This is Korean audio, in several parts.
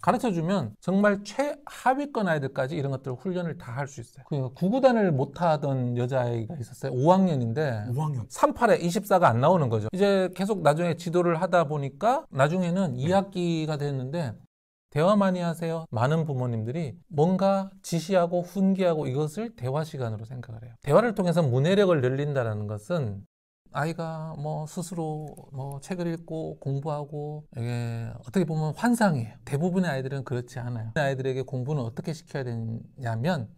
가르쳐주면 정말 최하위권 아이들까지 이런 것들 훈련을 다 할 수 있어요. 그 구구단을 못하던 여자아이가 있었어요. 5학년인데 5학년 38에 24가 안 나오는 거죠. 이제 계속 나중에 지도를 하다 보니까 나중에는 2학기가 됐는데 대화 많이 하세요. 많은 부모님들이 뭔가 지시하고 훈계하고 이것을 대화 시간으로 생각을 해요. 대화를 통해서 문해력을 늘린다는 것은 아이가 뭐 스스로 뭐 책을 읽고 공부하고 이게 어떻게 보면 환상이에요. 대부분의 아이들은 그렇지 않아요. 아이들에게 공부는 어떻게 시켜야 되냐면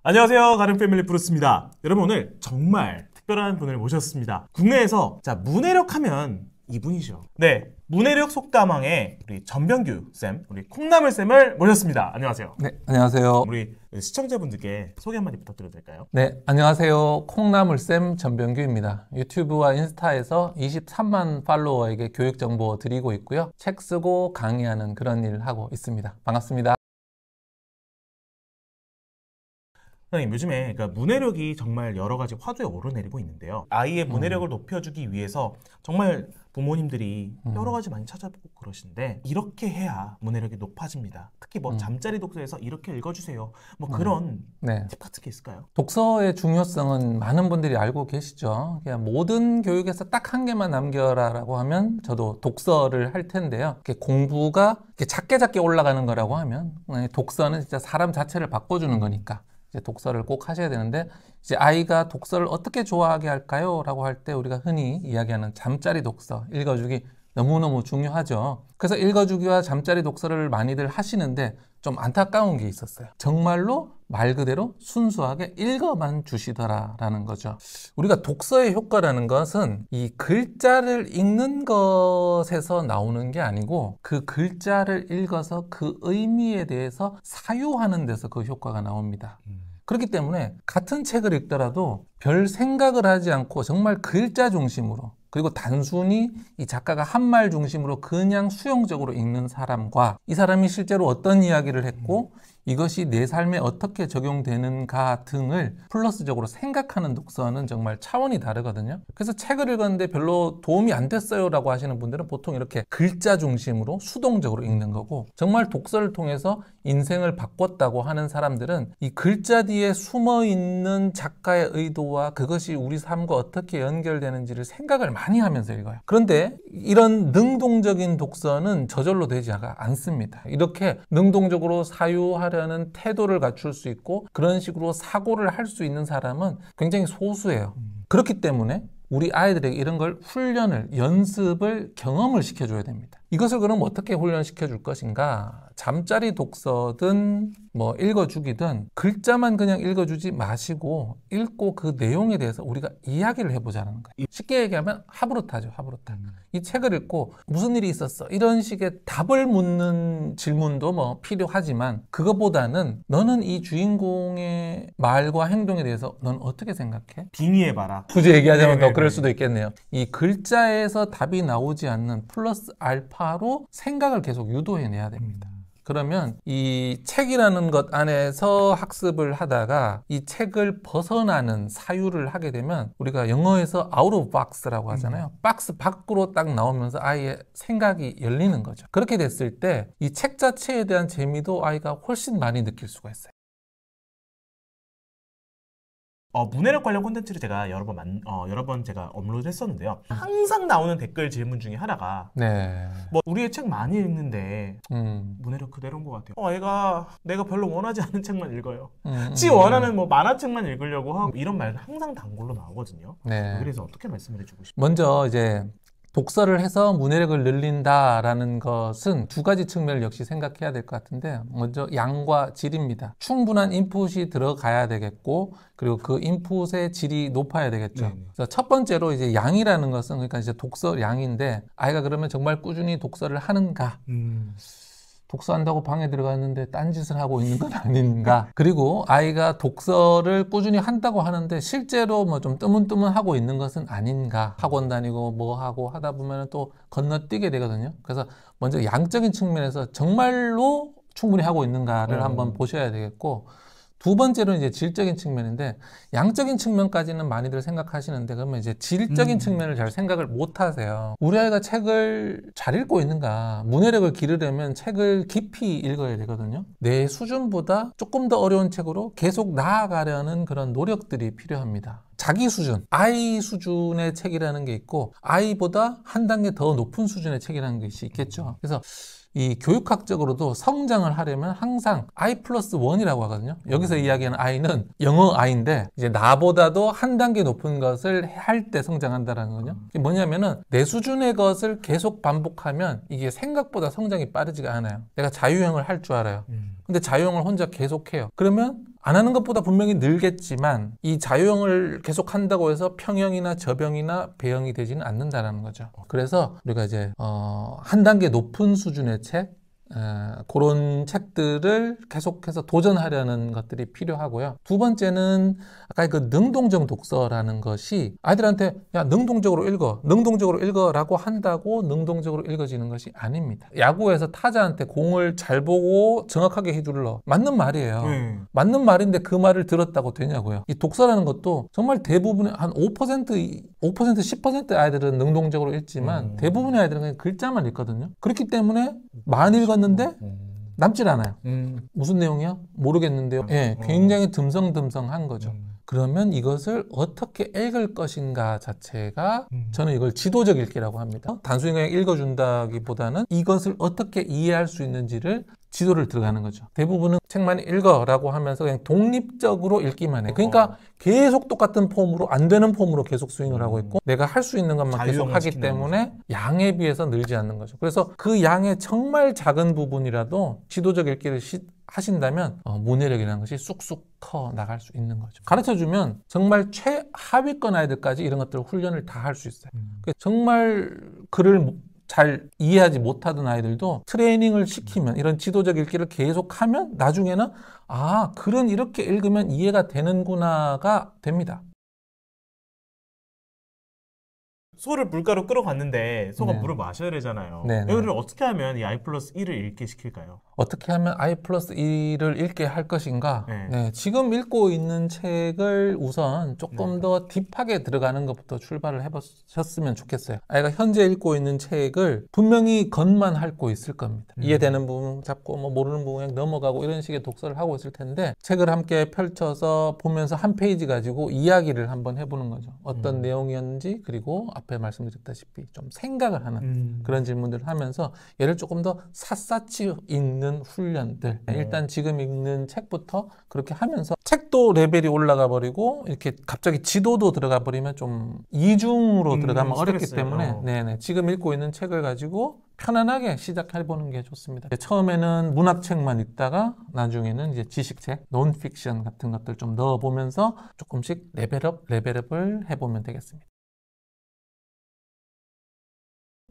안녕하세요. 가른 패밀리 브루스입니다. 여러분 오늘 정말 특별한 분을 모셨습니다. 국내에서 문해력 하면 이분이죠. 네, 문해력 속담왕의 우리 전병규 쌤, 우리 콩나물 쌤을 모셨습니다. 안녕하세요. 네, 안녕하세요. 우리 시청자분들께 소개 한마디 부탁드려도 될까요? 네, 안녕하세요. 콩나물쌤 전병규입니다. 유튜브와 인스타에서 23만 팔로워에게 교육 정보 드리고 있고요. 책 쓰고 강의하는 그런 일 하고 있습니다. 반갑습니다. 선생님, 요즘에 문해력이 정말 여러 가지 화두에 오르내리고 있는데요. 아이의 문해력을 높여주기 위해서 정말 부모님들이 여러 가지 많이 찾아보고 그러시는데 이렇게 해야 문해력이 높아집니다. 특히 잠자리 독서에서 이렇게 읽어주세요. 그런 팁 같은 게 있을까요? 독서의 중요성은 많은 분들이 알고 계시죠. 그냥 모든 교육에서 딱 한 개만 남겨라라고 하면 저도 독서를 할 텐데요. 공부가 작게 올라가는 거라고 하면 독서는 진짜 사람 자체를 바꿔주는 거니까 독서를 꼭 하셔야 되는데 이제 아이가 독서를 어떻게 좋아하게 할까요? 라고 할 때 우리가 흔히 이야기하는 잠자리 독서, 읽어주기 너무너무 중요하죠. 그래서 읽어주기와 잠자리 독서를 많이들 하시는데 좀 안타까운 게 있었어요. 정말로 말 그대로 순수하게 읽어만 주시더라라는 거죠. 우리가 독서의 효과라는 것은 이 글자를 읽는 것에서 나오는 게 아니고 그 글자를 읽어서 그 의미에 대해서 사유하는 데서 그 효과가 나옵니다. 그렇기 때문에 같은 책을 읽더라도 별 생각을 하지 않고 정말 글자 중심으로 그리고 단순히 이 작가가 한 말 중심으로 그냥 수용적으로 읽는 사람과 이 사람이 실제로 어떤 이야기를 했고 이것이 내 삶에 어떻게 적용되는가 등을 플러스적으로 생각하는 독서는 정말 차원이 다르거든요. 그래서 책을 읽었는데 별로 도움이 안 됐어요 라고 하시는 분들은 보통 이렇게 글자 중심으로 수동적으로 읽는 거고 정말 독서를 통해서 인생을 바꿨다고 하는 사람들은 이 글자 뒤에 숨어있는 작가의 의도와 그것이 우리 삶과 어떻게 연결되는지를 생각을 많이 하면서 읽어요. 그런데 이런 능동적인 독서는 저절로 되지 않습니다. 이렇게 능동적으로 사유하려는 태도를 갖출 수 있고 그런 식으로 사고를 할 수 있는 사람은 굉장히 소수예요. 그렇기 때문에 우리 아이들에게 이런 걸 훈련을, 연습을, 경험을 시켜줘야 됩니다. 이것을 그럼 어떻게 훈련시켜 줄 것인가? 잠자리 독서든 읽어주기든 글자만 그냥 읽어주지 마시고 읽고 그 내용에 대해서 우리가 이야기를 해보자는 거예요. 쉽게 얘기하면 하브루타죠, 하브루타. 이 책을 읽고 무슨 일이 있었어? 이런 식의 답을 묻는 질문도 필요하지만 그것보다는 너는 이 주인공의 말과 행동에 대해서 넌 어떻게 생각해? 빙의해봐라. 굳이 얘기하자면 더 그럴 수도 있겠네요. 이 글자에서 답이 나오지 않는 플러스 알파로 생각을 계속 유도해내야 됩니다. 그러면 이 책이라는 것 안에서 학습을 하다가 이 책을 벗어나는 사유를 하게 되면 우리가 영어에서 out of box라고 하잖아요. 박스 밖으로 딱 나오면서 아이의 생각이 열리는 거죠. 그렇게 됐을 때 이 책 자체에 대한 재미도 아이가 훨씬 많이 느낄 수가 있어요. 문해력 관련 콘텐츠를 제가 여러 번 제가 업로드 했었는데요. 항상 나오는 댓글 질문 중에 하나가 우리의 책 많이 읽는데 문해력 그대로인 것 같아요. 애가 내가 별로 원하지 않은 책만 읽어요. 지 원하는 만화책만 읽으려고 하고 이런 말 항상 단골로 나오거든요. 그래서 어떻게 말씀을 해주고 싶어요? 먼저 이제 독서를 해서 문해력을 늘린다라는 것은 두 가지 측면을 역시 생각해야 될 것 같은데 먼저 양과 질입니다. 충분한 인풋이 들어가야 되겠고 그리고 그 인풋의 질이 높아야 되겠죠. 그래서 첫 번째로 이제 양이라는 것은 그러니까 이제 독서 양인데 아이가 그러면 정말 꾸준히 독서를 하는가? 독서한다고 방에 들어갔는데 딴짓을 하고 있는 건 아닌가. 그리고 아이가 독서를 꾸준히 한다고 하는데 실제로 뭐 좀 뜨문뜨문하고 있는 것은 아닌가. 학원 다니고 뭐 하고 하다 보면 또 건너뛰게 되거든요. 그래서 먼저 양적인 측면에서 정말로 충분히 하고 있는가를 한번 보셔야 되겠고, 두 번째로는 이제 질적인 측면인데, 양적인 측면까지는 많이들 생각하시는데, 그러면 이제 질적인 측면을 잘 생각을 못 하세요. 우리 아이가 책을 잘 읽고 있는가, 문해력을 기르려면 책을 깊이 읽어야 되거든요. 내 수준보다 조금 더 어려운 책으로 계속 나아가려는 그런 노력들이 필요합니다. 자기 수준, 아이 수준의 책이라는 게 있고, 아이보다 한 단계 더 높은 수준의 책이라는 것이 있겠죠. 그래서 이 교육학적으로도 성장을 하려면 항상 I+1이라고 하거든요. 여기서 이야기하는 I는 영어 I인데, 이제 나보다도 한 단계 높은 것을 할 때 성장한다는 거죠. 이게 뭐냐면은 내 수준의 것을 계속 반복하면 이게 생각보다 성장이 빠르지가 않아요. 내가 자유형을 할 줄 알아요. 근데 자유형을 혼자 계속해요. 그러면 안 하는 것보다 분명히 늘겠지만 이 자유형을 계속 한다고 해서 평형이나 저병이나 배형이 되지는 않는다는 거죠. 그래서 우리가 이제 한 단계 높은 수준의 책, 그런 책들을 계속해서 도전하려는 것들이 필요하고요. 두 번째는 아까 그 능동적 독서라는 것이 아이들한테 야 능동적으로 읽어 라고 한다고 능동적으로 읽어지는 것이 아닙니다. 야구에서 타자한테 공을 잘 보고 정확하게 휘둘러, 맞는 말이에요. 맞는 말인데 그 말을 들었다고 되냐고요. 이 독서라는 것도 정말 대부분의 한 5%, 10%의 아이들은 능동적으로 읽지만 대부분의 아이들은 그냥 글자만 읽거든요. 그렇기 때문에 많이 읽었는데 남질 않아요. 무슨 내용이야? 모르겠는데요. 예, 굉장히 듬성듬성한 거죠. 그러면 이것을 어떻게 읽을 것인가 자체가 저는 이걸 지도적 읽기라고 합니다. 단순히 그냥 읽어준다기보다는 이것을 어떻게 이해할 수 있는지를 지도를 들어가는 거죠. 대부분은 책만 읽어라고 하면서 그냥 독립적으로 읽기만 해. 그러니까 계속 똑같은 폼으로, 안 되는 폼으로 계속 스윙을 하고 있고, 내가 할 수 있는 것만 계속 하기 때문에 양에 비해서 늘지 않는 거죠. 그래서 그 양의 정말 작은 부분이라도 지도적 읽기를 하신다면 문해력이라는 것이 쑥쑥 커 나갈 수 있는 거죠. 가르쳐주면 정말 최하위권 아이들까지 이런 것들을 훈련을 다 할 수 있어요. 정말 글을 잘 이해하지 못하던 아이들도 트레이닝을 시키면, 이런 지도적 읽기를 계속하면 나중에는 아, 글은 이렇게 읽으면 이해가 되는구나가 됩니다. 소를 물가로 끌어갔는데 소가 물을 마셔야 되잖아요. 이거를 어떻게 하면 이 I+1을 읽게 시킬까요? 어떻게 하면 I+1을 읽게 할 것인가? 지금 읽고 있는 책을 우선 조금 더 딥하게 들어가는 것부터 출발을 해보셨으면 좋겠어요. 아이가 현재 읽고 있는 책을 분명히 겉만 핥고 있을 겁니다. 이해되는 부분 잡고 뭐 모르는 부분 그냥 넘어가고 이런 식의 독서를 하고 있을 텐데, 책을 함께 펼쳐서 보면서 한 페이지 가지고 이야기를 한번 해보는 거죠. 어떤 내용이었는지, 그리고 앞에 말씀드렸다시피 좀 생각을 하는 그런 질문들을 하면서 얘를 조금 더 샅샅이 읽는 훈련들, 일단 지금 읽는 책부터 그렇게 하면서, 책도 레벨이 올라가 버리고 이렇게 갑자기 지도도 들어가 버리면 좀 이중으로 들어가면 어렵기 때문에 지금 읽고 있는 책을 가지고 편안하게 시작해보는 게 좋습니다. 처음에는 문학책만 읽다가 나중에는 이제 지식책, 논픽션 같은 것들 좀 넣어보면서 조금씩 레벨업을 해보면 되겠습니다.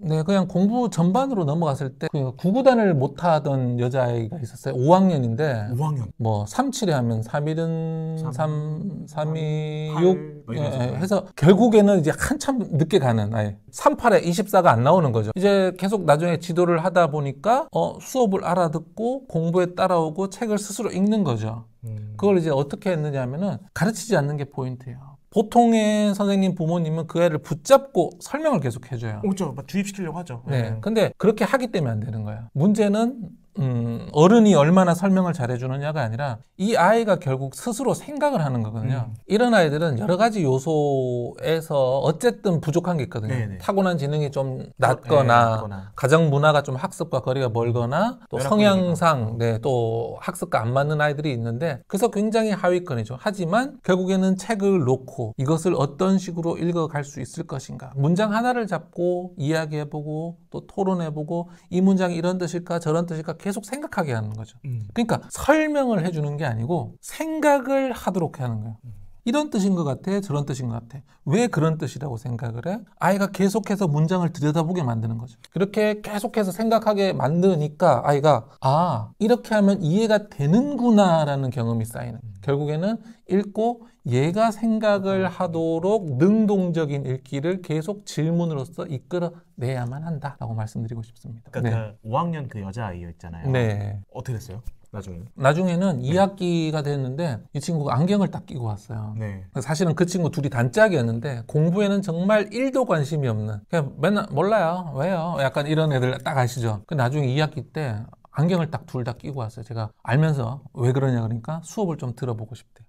네, 그냥 공부 전반으로 넘어갔을 때 구구단을 못하던 여자아이가 있었어요. 5학년인데 5학년? 뭐 3, 7에 하면 3일은 3, 2, 6 해서 결국에는 이제 한참 늦게 가는 아이. 3, 8에 24가 안 나오는 거죠. 이제 계속 나중에 지도를 하다 보니까 수업을 알아듣고 공부에 따라오고 책을 스스로 읽는 거죠. 그걸 이제 어떻게 했느냐 하면은 가르치지 않는 게 포인트예요. 보통의 선생님, 부모님은 그 애를 붙잡고 설명을 계속 해줘요. 그렇죠. 주입시키려고 하죠. 근데 그렇게 하기 때문에 안 되는 거예요. 문제는 어른이 얼마나 설명을 잘해주느냐가 아니라 이 아이가 결국 스스로 생각을 하는 거거든요. 이런 아이들은 여러 가지 요소에서 어쨌든 부족한 게 있거든요. 타고난 지능이 좀 낮거나 가정 문화가 좀 학습과 거리가 멀거나 또 성향상 또 학습과 안 맞는 아이들이 있는데, 그래서 굉장히 하위권이죠. 하지만 결국에는 책을 놓고 이것을 어떤 식으로 읽어갈 수 있을 것인가, 문장 하나를 잡고 이야기해보고 또 토론해보고 이 문장이 이런 뜻일까 저런 뜻일까 계속 생각하게 하는 거죠. 그러니까 설명을 해주는 게 아니고 생각을 하도록 하는 거예요. 이런 뜻인 것 같아, 저런 뜻인 것 같아. 왜 그런 뜻이라고 생각을 해? 아이가 계속해서 문장을 들여다보게 만드는 거죠. 그렇게 계속해서 생각하게 만드니까 아이가 이렇게 하면 이해가 되는구나라는 경험이 쌓이는 거예요. 결국에는 읽고 얘가 생각을 하도록 능동적인 읽기를 계속 질문으로서 이끌어내야만 한다라고 말씀드리고 싶습니다. 그러니까 그 5학년 그 여자아이였잖아요. 네. 어떻게 됐어요? 나중에는 2학기가 됐는데 이 친구가 안경을 딱 끼고 왔어요. 네. 사실은 그 친구 둘이 단짝이었는데 공부에는 정말 1도 관심이 없는, 그냥 맨날 몰라요, 왜요? 약간 이런 애들 딱 아시죠? 그 나중에 2학기 때 안경을 딱 둘 다 끼고 왔어요. 제가 알면서 왜 그러냐 그러니까 수업을 좀 들어보고 싶대요.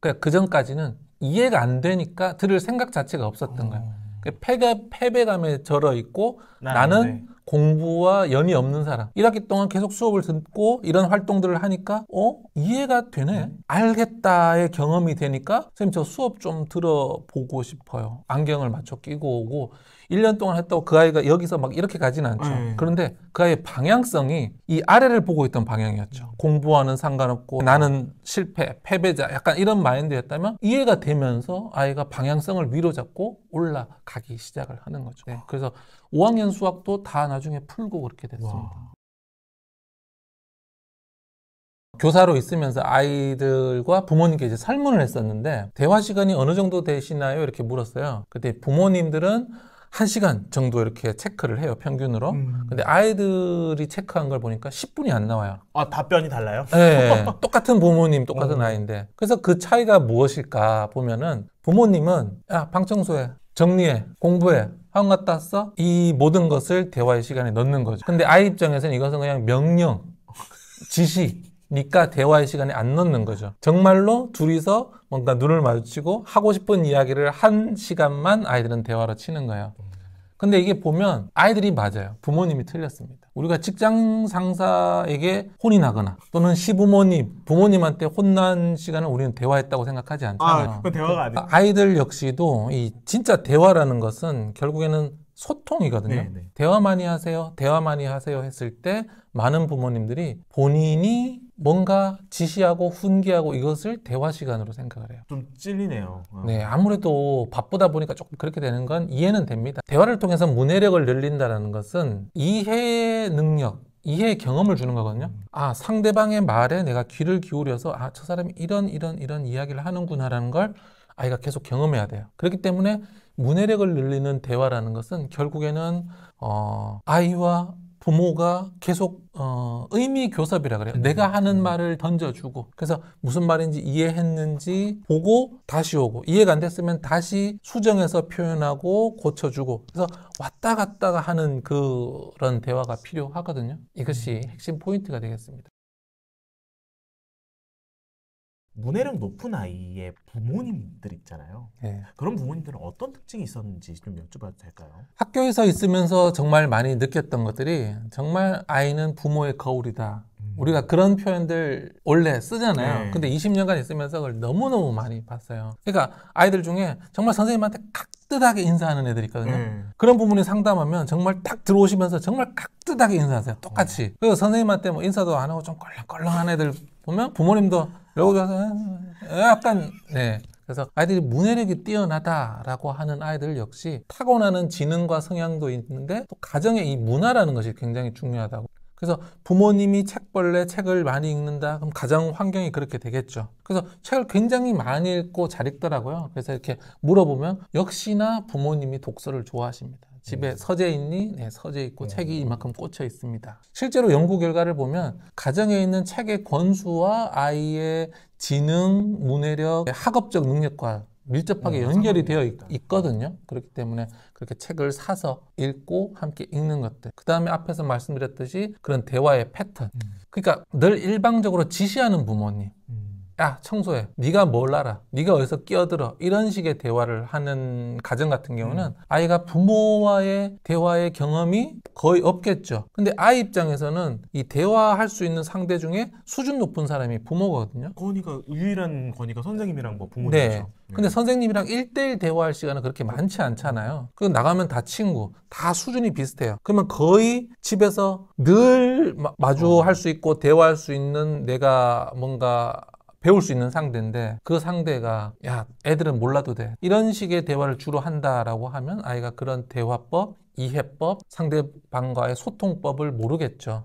그 전까지는 이해가 안 되니까 들을 생각 자체가 없었던 거예요. 패배감에 절어 있고 나는 공부와 연이 없는 사람. 1학기 동안 계속 수업을 듣고 이런 활동들을 하니까 이해가 되네. 알겠다의 경험이 되니까 선생님 저 수업 좀 들어보고 싶어요. 안경을 맞춰 끼고 오고 1년 동안 했다고 그 아이가 여기서 막 이렇게 가지는 않죠. 그런데 그 아이의 방향성이 이 아래를 보고 있던 방향이었죠. 공부와는 상관없고 나는 실패, 패배자 약간 이런 마인드였다면 이해가 되면서 아이가 방향성을 위로 잡고 올라가기 시작을 하는 거죠. 그래서 5학년 수학도 다 나중에 풀고 그렇게 됐습니다. 와. 교사로 있으면서 아이들과 부모님께 이제 설문을 했었는데 대화 시간이 어느 정도 되시나요? 이렇게 물었어요. 그때 부모님들은 1시간 정도 이렇게 체크를 해요, 평균으로. 근데 아이들이 체크한 걸 보니까 10분이 안 나와요. 답변이 달라요? 네. 똑같은 부모님, 똑같은 아이인데. 그래서 그 차이가 무엇일까 보면은 부모님은 야, 방 청소해, 정리해, 공부해, 학원 갔다 왔어? 이 모든 것을 대화의 시간에 넣는 거죠. 근데 아이 입장에서는 이것은 그냥 명령, 지시니까 대화의 시간에 안 넣는 거죠. 정말로 둘이서 뭔가 눈을 마주치고 하고 싶은 이야기를 1시간만 아이들은 대화로 치는 거예요. 근데 이게 보면 아이들이 맞아요. 부모님이 틀렸습니다. 우리가 직장 상사에게 혼이 나거나 또는 시부모님, 부모님한테 혼난 시간을 우리는 대화했다고 생각하지 않잖아요. 그건 대화가 아니에요. 아이들 역시도 이 진짜 대화라는 것은 결국에는 소통이거든요. 네네. 대화 많이 하세요, 대화 많이 하세요 했을 때 많은 부모님들이 본인이 뭔가 지시하고 훈계하고 이것을 대화 시간으로 생각을 해요. 좀 찔리네요. 네, 아무래도 바쁘다 보니까 조금 그렇게 되는 건 이해는 됩니다. 대화를 통해서 문해력을 늘린다는 것은 이해 능력, 이해의 경험을 주는 거거든요. 상대방의 말에 내가 귀를 기울여서 저 사람이 이런 이야기를 하는구나라는 걸 아이가 계속 경험해야 돼요. 그렇기 때문에 문해력을 늘리는 대화라는 것은 결국에는 아이와 부모가 계속 의미 교섭이라 그래요. 내가 하는 말을 던져주고 그래서 무슨 말인지 이해했는지 보고 다시 오고 이해가 안 됐으면 다시 수정해서 표현하고 고쳐주고 그래서 왔다 갔다가 하는 그런 대화가 필요하거든요. 이것이 핵심 포인트가 되겠습니다. 문해력 높은 아이의 부모님들 있잖아요. 네. 그런 부모님들은 어떤 특징이 있었는지 좀 여쭤봐도 될까요? 학교에서 있으면서 정말 많이 느꼈던 것들이 정말 아이는 부모의 거울이다. 우리가 그런 표현들 원래 쓰잖아요. 네. 근데 20년간 있으면서 그걸 너무너무 많이 봤어요. 그러니까 아이들 중에 정말 선생님한테 깍듯하게 인사하는 애들이 있거든요. 그런 부분이 상담하면 정말 딱 들어오시면서 정말 깍듯하게 인사하세요. 똑같이. 그리고 선생님한테 뭐 인사도 안 하고 좀 껄렁껄렁한 애들 보면 부모님도 여기 가서 약간 그래서 아이들이 문해력이 뛰어나다라고 하는 아이들 역시 타고나는 지능과 성향도 있는데 또 가정의 이 문화라는 것이 굉장히 중요하다고. 그래서 부모님이 책벌레 책을 많이 읽는다 그럼 가정 환경이 그렇게 되겠죠. 그래서 책을 굉장히 많이 읽고 잘 읽더라고요. 그래서 이렇게 물어보면 역시나 부모님이 독서를 좋아하십니다. 집에 서재 있니? 네, 서재 있고 책이 이만큼 꽂혀 있습니다. 실제로 연구 결과를 보면 가정에 있는 책의 권수와 아이의 지능, 문해력, 학업적 능력과 밀접하게 연결이 되어 있거든요. 그렇기 때문에 그렇게 책을 사서 읽고 함께 읽는 것들. 그 다음에 앞에서 말씀드렸듯이 그런 대화의 패턴. 그러니까 늘 일방적으로 지시하는 부모님. 야, 청소해. 네가 뭘 알아? 네가 어디서 끼어들어? 이런 식의 대화를 하는 가정 같은 경우는 아이가 부모와의 대화의 경험이 거의 없겠죠. 근데 아이 입장에서는 이 대화할 수 있는 상대 중에 수준 높은 사람이 부모거든요. 건이가 유일한 건이가 선생님이랑 뭐 부모님이죠. 네. 근데 선생님이랑 1대1 대화할 시간은 그렇게 많지 않잖아요. 그리고 나가면 다 친구, 다 수준이 비슷해요. 그러면 거의 집에서 늘 마주할 수 있고 대화할 수 있는 내가 뭔가 배울 수 있는 상대인데 그 상대가 야, 애들은 몰라도 돼. 이런 식의 대화를 주로 한다라고 하면 아이가 그런 대화법, 이해법, 상대방과의 소통법을 모르겠죠.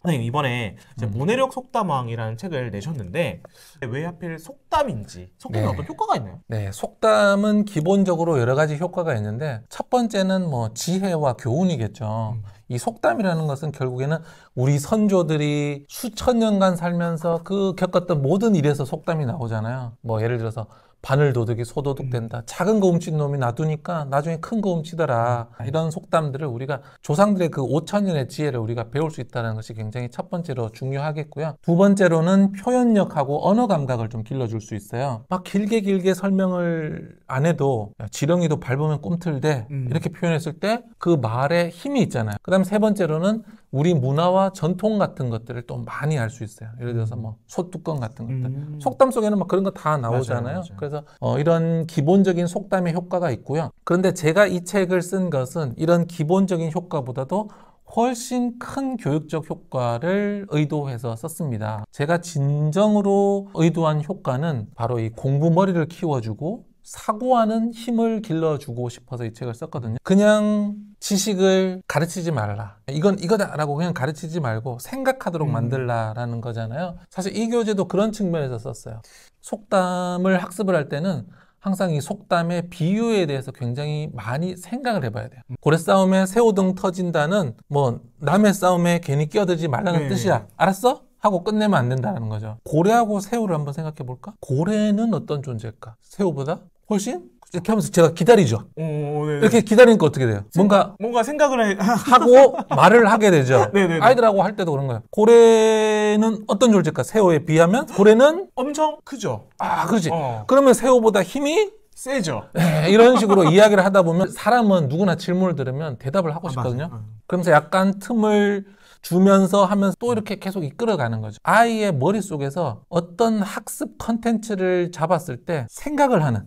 선생님 이번에 문해력 속담왕이라는 책을 내셨는데 왜 하필 속담인지 속담에 어떤 효과가 있나요? 네, 속담은 기본적으로 여러 가지 효과가 있는데 첫 번째는 뭐 지혜와 교훈이겠죠. 이 속담이라는 것은 결국에는 우리 선조들이 수천 년간 살면서 그 겪었던 모든 일에서 속담이 나오잖아요. 뭐 예를 들어서 바늘 도둑이 소도둑 된다. 작은 거 훔친 놈이 놔두니까 나중에 큰 거 훔치더라. 이런 속담들을 우리가 조상들의 그 5,000년의 지혜를 우리가 배울 수 있다는 것이 굉장히 첫 번째로 중요하겠고요. 두 번째로는 표현력하고 언어 감각을 좀 길러줄 수 있어요. 막 길게 설명을 안 해도 야, 지렁이도 밟으면 꿈틀대 이렇게 표현했을 때 그 말에 힘이 있잖아요. 그 다음 세 번째로는 우리 문화와 전통 같은 것들을 또 많이 알 수 있어요. 예를 들어서 뭐 소뚜껑 같은 것들. 속담 속에는 막 그런 거 다 나오잖아요. 맞아요. 그래서 이런 기본적인 속담의 효과가 있고요. 그런데 제가 이 책을 쓴 것은 이런 기본적인 효과보다도 훨씬 큰 교육적 효과를 의도해서 썼습니다. 제가 진정으로 의도한 효과는 바로 이 공부머리를 키워주고 사고하는 힘을 길러주고 싶어서 이 책을 썼거든요. 그냥 지식을 가르치지 말라. 이건 이거다라고 그냥 가르치지 말고 생각하도록 만들라라는 거잖아요. 사실 이 교재도 그런 측면에서 썼어요. 속담을 학습을 할 때는 항상 이 속담의 비유에 대해서 굉장히 많이 생각을 해봐야 돼요. 고래 싸움에 새우등 터진다는 뭐 남의 싸움에 괜히 끼어들지 말라는 뜻이야. 알았어? 하고 끝내면 안 된다는 거죠. 고래하고 새우를 한번 생각해 볼까? 고래는 어떤 존재일까? 새우보다 훨씬? 이렇게 하면서 제가 기다리죠. 이렇게 기다리니까 어떻게 돼요? 뭔가 생각을 하고 말을 하게 되죠. 네네네. 아이들하고 할 때도 그런 거예요. 고래는 어떤 존재일까? 새우에 비하면 고래는 엄청 크죠. 아, 그렇지. 그러면 새우보다 힘이 세죠. 네, 이런 식으로 이야기를 하다 보면 사람은 누구나 질문을 들으면 대답을 하고 싶거든요. 그러면서 약간 틈을 주면서 하면서 또 이렇게 계속 이끌어가는 거죠. 아이의 머릿속에서 어떤 학습 컨텐츠를 잡았을 때 생각을 하는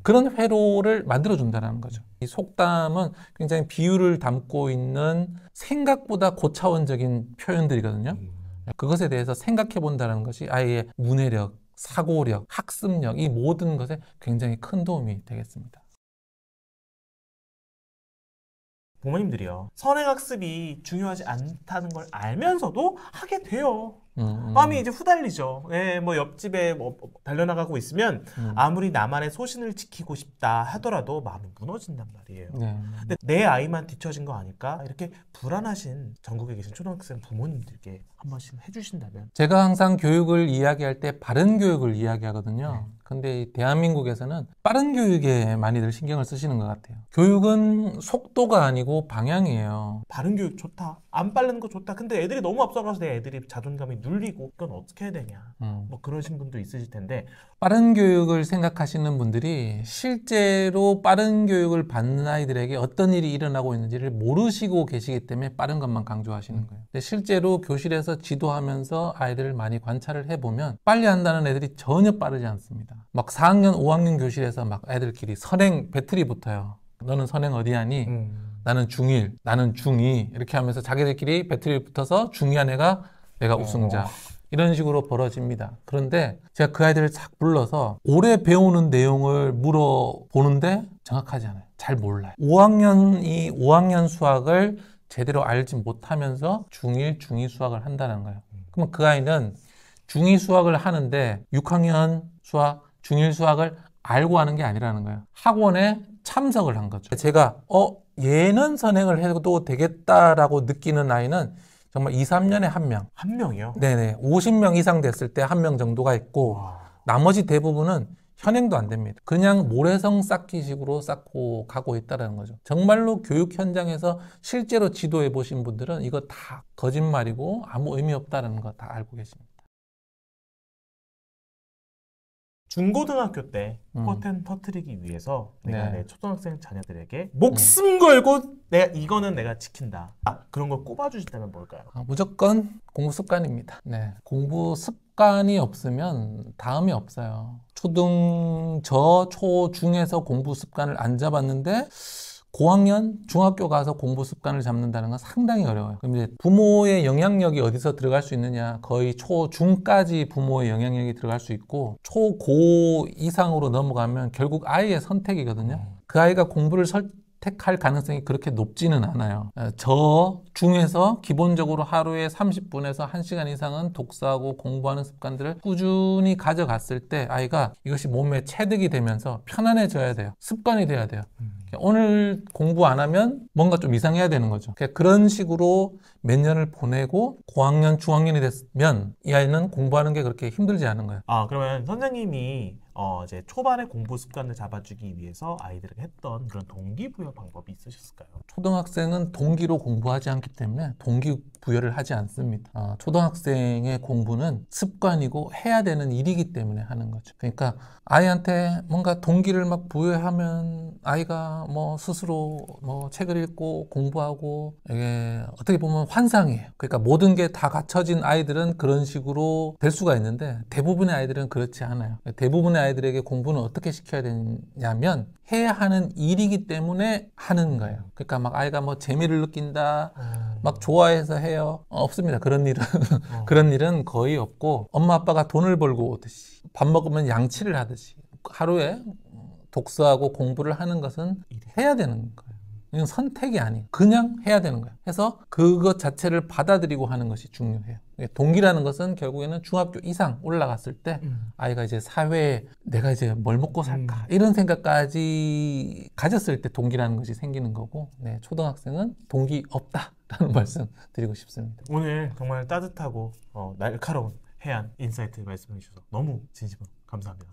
그런 회로를 만들어준다는 거죠. 이 속담은 굉장히 비유를 담고 있는 생각보다 고차원적인 표현들이거든요. 그것에 대해서 생각해 본다는 것이 아이의 문해력, 사고력, 학습력 이 모든 것에 굉장히 큰 도움이 되겠습니다. 부모님들이요. 선행학습이 중요하지 않다는 걸 알면서도 하게 돼요. 마음이 이제 후달리죠. 네, 뭐 옆집에 뭐 달려나가고 있으면 아무리 나만의 소신을 지키고 싶다 하더라도 마음이 무너진단 말이에요. 근데 내 아이만 뒤처진 거 아닐까? 이렇게 불안하신 전국에 계신 초등학생 부모님들께 한 번씩 해주신다면. 제가 항상 교육을 이야기할 때 바른 교육을 이야기하거든요. 근데 대한민국에서는 빠른 교육에 많이들 신경을 쓰시는 것 같아요. 교육은 속도가 아니고 방향이에요. 바른 교육 좋다. 안 빠른 거 좋다. 근데 애들이 너무 앞서가서 내 애들이 자존감이 눌리고 이건 어떻게 해야 되냐. 뭐 그러신 분도 있으실 텐데 빠른 교육을 생각하시는 분들이 실제로 빠른 교육을 받는 아이들에게 어떤 일이 일어나고 있는지를 모르시고 계시기 때문에 빠른 것만 강조하시는 거예요. 근데 실제로 교실에서 지도하면서 아이들을 많이 관찰을 해보면 빨리 한다는 애들이 전혀 빠르지 않습니다. 막 4학년, 5학년 교실에서 막 애들끼리 선행 배틀이 붙어요. 너는 선행 어디 하니? 나는 중1, 나는 중2 이렇게 하면서 자기들끼리 배틀이 붙어서 중2한 애가 내가 우승자. 이런 식으로 벌어집니다. 그런데 제가 그 아이들을 싹 불러서 오래 배우는 내용을 물어보는데 정확하지 않아요. 잘 몰라요. 5학년이 5학년 수학을 제대로 알지 못하면서 중1, 중2 수학을 한다는 거예요. 그러면 그 아이는 중2 수학을 하는데 6학년 수학, 중1 수학을 알고 하는 게 아니라는 거예요. 학원에 참석을 한 거죠. 제가 얘는 선행을 해도 되겠다라고 느끼는 아이는 정말 2, 3년에 한 명. 한 명이요? 네네. 50명 이상 됐을 때 한 명 정도가 있고 나머지 대부분은 현행도 안 됩니다. 그냥 모래성 쌓기식으로 쌓고 가고 있다는 거죠. 정말로 교육 현장에서 실제로 지도해 보신 분들은 이거 다 거짓말이고 아무 의미 없다는 거 다 알고 계십니다. 중고등학교 때 포텐 터뜨리기 위해서 내가 내 초등학생 자녀들에게 목숨 걸고 이거는 내가 지킨다. 그런 걸 꼽아주신다면 뭘까요? 무조건 공부 습관입니다. 네, 공부 습관이 없으면 다음이 없어요. 초, 중에서 공부 습관을 안 잡았는데 고학년 중학교 가서 공부 습관을 잡는다는 건 상당히 어려워요. 그럼 이제 부모의 영향력이 어디서 들어갈 수 있느냐? 거의 초중까지 부모의 영향력이 들어갈 수 있고 초고 이상으로 넘어가면 결국 아이의 선택이거든요. 그 아이가 공부를 택할 가능성이 그렇게 높지는 않아요. 저 중에서 기본적으로 하루에 30분에서 1시간 이상은 독서하고 공부하는 습관들을 꾸준히 가져갔을 때 아이가 이것이 몸에 체득이 되면서 편안해져야 돼요. 습관이 돼야 돼요. 오늘 공부 안 하면 뭔가 좀 이상해야 되는 거죠. 그런 식으로 몇 년을 보내고 고학년, 중학년이 됐으면 이 아이는 공부하는 게 그렇게 힘들지 않은 거예요. 그러면 선생님이 이제 초반에 공부 습관을 잡아주기 위해서 아이들에게 했던 그런 동기부여 방법이 있으셨을까요? 초등학생은 동기로 공부하지 않기 때문에 동기부여를 하지 않습니다. 초등학생의 공부는 습관이고 해야 되는 일이기 때문에 하는 거죠. 그러니까 아이한테 뭔가 동기를 막 부여하면 아이가 뭐 스스로 뭐 책을 읽고 공부하고 이게 어떻게 보면 환상이에요. 그러니까 모든 게 다 갖춰진 아이들은 그런 식으로 될 수가 있는데 대부분의 아이들은 그렇지 않아요. 대부분의 아이들에게 공부는 어떻게 시켜야 되냐면 해야 하는 일이기 때문에 하는 거예요. 그러니까 막 아이가 뭐 재미를 느낀다, 막 좋아해서 해요. 없습니다. 그런 일은 그런 일은 거의 없고 엄마 아빠가 돈을 벌고 오듯이 밥 먹으면 양치를 하듯이 하루에 독서하고 공부를 하는 것은 해야 되는 거예요. 이건 선택이 아니에요. 그냥 해야 되는 거예요. 해서 그것 자체를 받아들이고 하는 것이 중요해요. 동기라는 것은 결국에는 중학교 이상 올라갔을 때 아이가 이제 사회에 내가 이제 뭘 먹고 살까 이런 생각까지 가졌을 때 동기라는 것이 생기는 거고 초등학생은 동기 없다라는 말씀 드리고 싶습니다. 오늘 정말 따뜻하고 날카로운 해안 인사이트 말씀해 주셔서 너무 진심으로 감사합니다.